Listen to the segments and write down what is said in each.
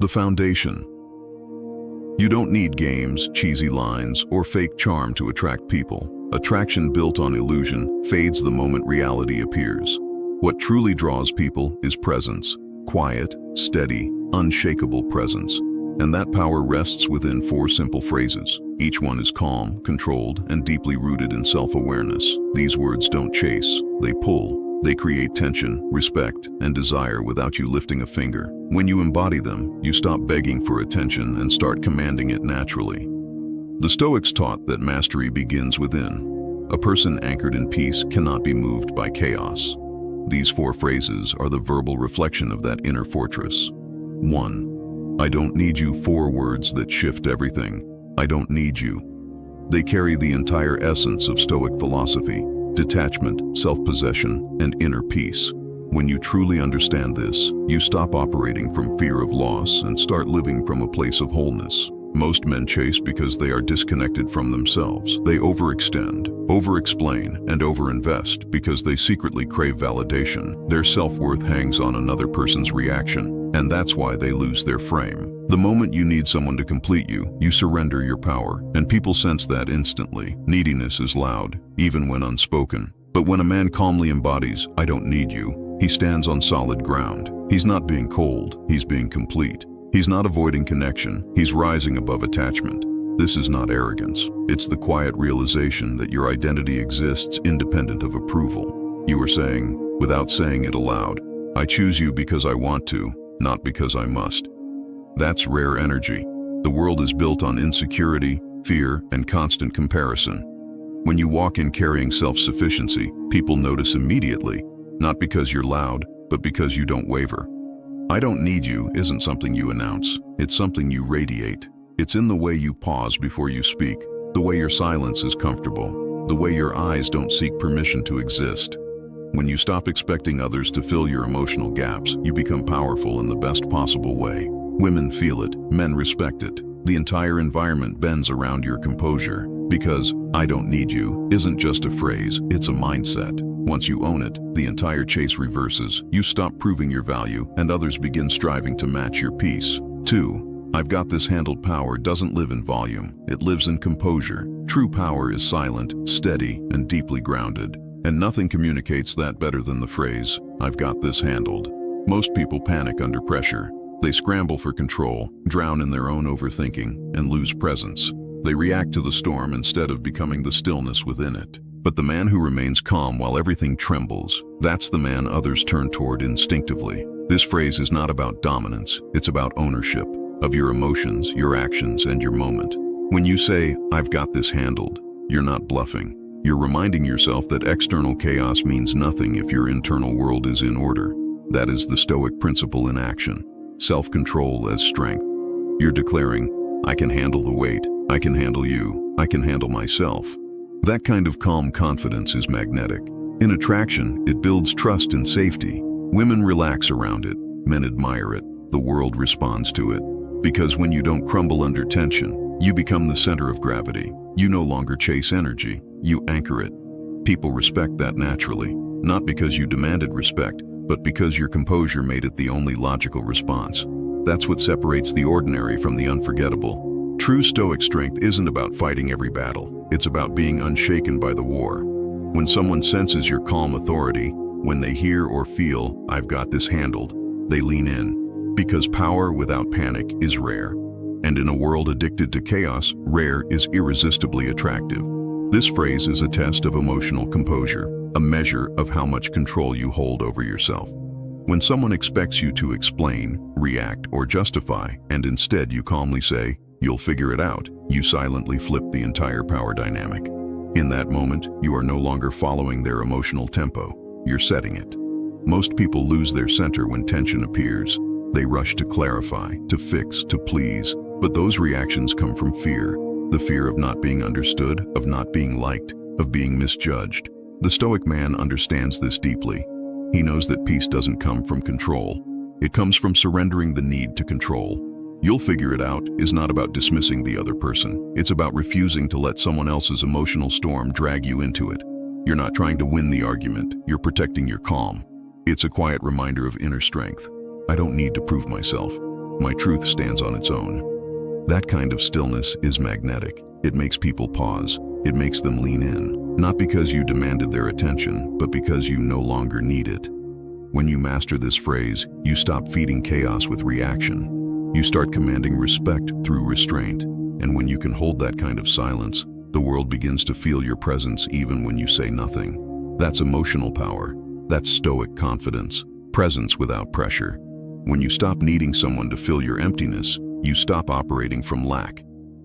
The foundation. You don't need games, cheesy lines, or fake charm to attract people. Attraction built on illusion fades the moment reality appears. What truly draws people is presence. Quiet, steady, unshakable presence. And that power rests within 4 simple phrases. Each one is calm, controlled, and deeply rooted in self-awareness. These words don't chase, they pull. They create tension, respect, and desire without you lifting a finger. When you embody them, you stop begging for attention and start commanding it naturally. The Stoics taught that mastery begins within. A person anchored in peace cannot be moved by chaos. These 4 phrases are the verbal reflection of that inner fortress. 1. I don't need you. 4 words that shift everything. I don't need you. They carry the entire essence of Stoic philosophy: detachment, self-possession, and inner peace. When you truly understand this, you stop operating from fear of loss and start living from a place of wholeness. Most men chase because they are disconnected from themselves. They overextend, over-explain, and over-invest because they secretly crave validation. Their self-worth hangs on another person's reaction, and that's why they lose their frame. The moment you need someone to complete you, you surrender your power, and people sense that instantly. Neediness is loud, even when unspoken. But when a man calmly embodies, I don't need you, he stands on solid ground. He's not being cold, he's being complete. He's not avoiding connection, he's rising above attachment. This is not arrogance. It's the quiet realization that your identity exists independent of approval. You are saying, without saying it aloud, I choose you because I want to, not because I must. That's rare energy. The world is built on insecurity, fear, and constant comparison. When you walk in carrying self-sufficiency, people notice immediately, not because you're loud, but because you don't waver. I don't need you isn't something you announce, it's something you radiate. It's in the way you pause before you speak, the way your silence is comfortable, the way your eyes don't seek permission to exist. When you stop expecting others to fill your emotional gaps, you become powerful in the best possible way. Women feel it, men respect it. The entire environment bends around your composure, because I don't need you isn't just a phrase, it's a mindset. Once you own it, the entire chase reverses. You stop proving your value, and others begin striving to match your peace. 2. I've got this handled. Power doesn't live in volume, it lives in composure. True power is silent, steady, and deeply grounded. And nothing communicates that better than the phrase, I've got this handled. Most people panic under pressure. They scramble for control, drown in their own overthinking, and lose presence. They react to the storm instead of becoming the stillness within it. But the man who remains calm while everything trembles, that's the man others turn toward instinctively. This phrase is not about dominance, it's about ownership of your emotions, your actions, and your moment. When you say, I've got this handled, you're not bluffing. You're reminding yourself that external chaos means nothing if your internal world is in order. That is the Stoic principle in action. Self-control as strength. You're declaring, I can handle the weight, I can handle you, I can handle myself. That kind of calm confidence is magnetic. In attraction, it builds trust and safety. Women relax around it, men admire it, the world responds to it. Because when you don't crumble under tension, you become the center of gravity. You no longer chase energy, you anchor it. People respect that naturally, not because you demanded respect, but because your composure made it the only logical response. That's what separates the ordinary from the unforgettable. True Stoic strength isn't about fighting every battle, it's about being unshaken by the war. When someone senses your calm authority, when they hear or feel, I've got this handled, they lean in. Because power without panic is rare. And in a world addicted to chaos, rare is irresistibly attractive. This phrase is a test of emotional composure, a measure of how much control you hold over yourself. When someone expects you to explain, react, or justify, and instead you calmly say, you'll figure it out, you silently flip the entire power dynamic. In that moment, you are no longer following their emotional tempo, you're setting it. Most people lose their center when tension appears. They rush to clarify, to fix, to please, but those reactions come from fear. The fear of not being understood, of not being liked, of being misjudged. The Stoic man understands this deeply. He knows that peace doesn't come from control. It comes from surrendering the need to control. You'll figure it out is not about dismissing the other person. It's about refusing to let someone else's emotional storm drag you into it. You're not trying to win the argument, you're protecting your calm. It's a quiet reminder of inner strength. I don't need to prove myself. My truth stands on its own. That kind of stillness is magnetic. It makes people pause. It makes them lean in, not because you demanded their attention, but because you no longer need it. When you master this phrase, you stop feeding chaos with reaction. You start commanding respect through restraint. And when you can hold that kind of silence, the world begins to feel your presence even when you say nothing. That's emotional power. That's stoic confidence. Presence without pressure. When you stop needing someone to fill your emptiness, you stop operating from lack.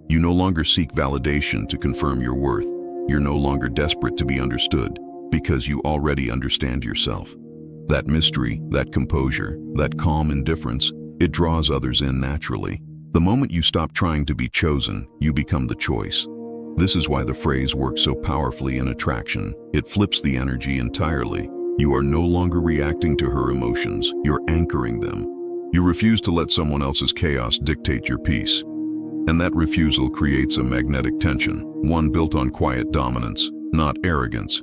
You no longer seek validation to confirm your worth. You're no longer desperate to be understood, because you already understand yourself. That mystery, that composure, that calm indifference, it draws others in naturally. The moment you stop trying to be chosen, you become the choice. This is why the phrase works so powerfully in attraction. It flips the energy entirely. You are no longer reacting to her emotions, you're anchoring them. You refuse to let someone else's chaos dictate your peace. And that refusal creates a magnetic tension, one built on quiet dominance, not arrogance.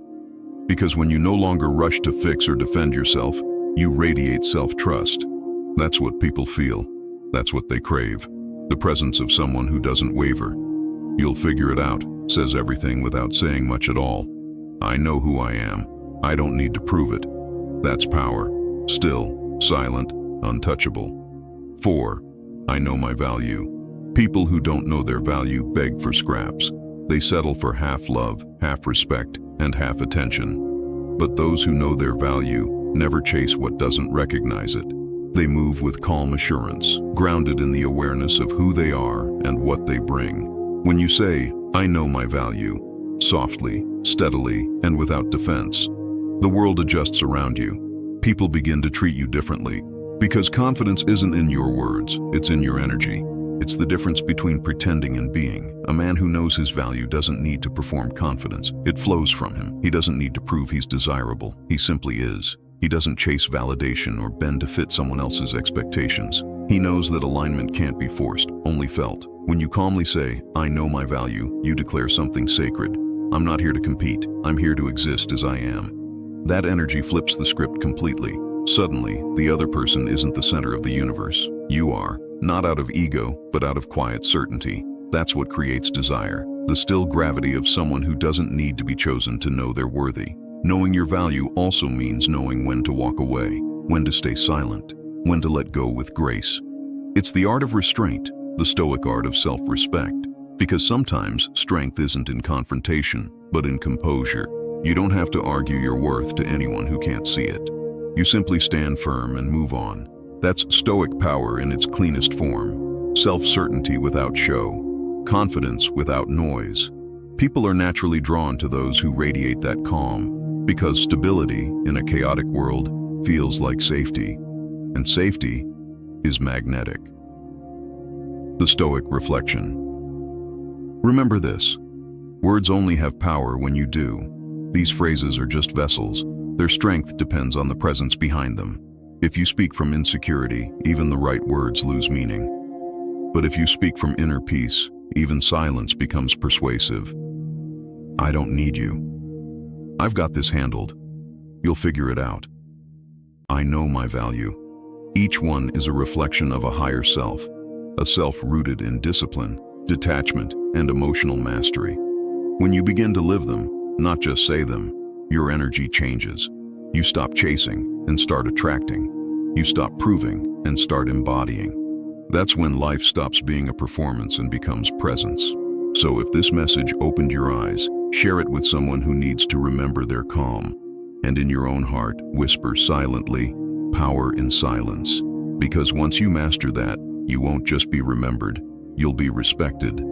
Because when you no longer rush to fix or defend yourself, you radiate self-trust. That's what people feel. That's what they crave. The presence of someone who doesn't waver. You'll figure it out, says everything without saying much at all. I know who I am. I don't need to prove it. That's power. Still, silent, untouchable. 4. I know my value. People who don't know their value beg for scraps. They settle for half love, half respect, and half attention. But those who know their value never chase what doesn't recognize it. They move with calm assurance, grounded in the awareness of who they are and what they bring. When you say, I know my value, softly, steadily, and without defense, the world adjusts around you. People begin to treat you differently, because confidence isn't in your words, it's in your energy. It's the difference between pretending and being. A man who knows his value doesn't need to perform confidence. It flows from him. He doesn't need to prove he's desirable. He simply is. He doesn't chase validation or bend to fit someone else's expectations. He knows that alignment can't be forced, only felt. When you calmly say, I know my value, you declare something sacred. I'm not here to compete. I'm here to exist as I am. That energy flips the script completely. Suddenly, the other person isn't the center of the universe. You are. Not out of ego, but out of quiet certainty. That's what creates desire. The still gravity of someone who doesn't need to be chosen to know they're worthy. Knowing your value also means knowing when to walk away, when to stay silent, when to let go with grace. It's the art of restraint, the stoic art of self-respect. Because sometimes strength isn't in confrontation, but in composure. You don't have to argue your worth to anyone who can't see it. You simply stand firm and move on. That's stoic power in its cleanest form. Self-certainty without show. Confidence without noise. People are naturally drawn to those who radiate that calm, because stability in a chaotic world feels like safety, and safety is magnetic. The Stoic reflection. Remember this: words only have power when you do. These phrases are just vessels. Their strength depends on the presence behind them. If you speak from insecurity, even the right words lose meaning. But if you speak from inner peace, even silence becomes persuasive. I don't need you. I've got this handled. You'll figure it out. I know my value. Each one is a reflection of a higher self, a self rooted in discipline, detachment, and emotional mastery. When you begin to live them, not just say them, your energy changes. You stop chasing and start attracting. You stop proving and start embodying. That's when life stops being a performance and becomes presence. So if this message opened your eyes, share it with someone who needs to remember their calm. And in your own heart, whisper silently, power in silence. Because once you master that, you won't just be remembered, you'll be respected.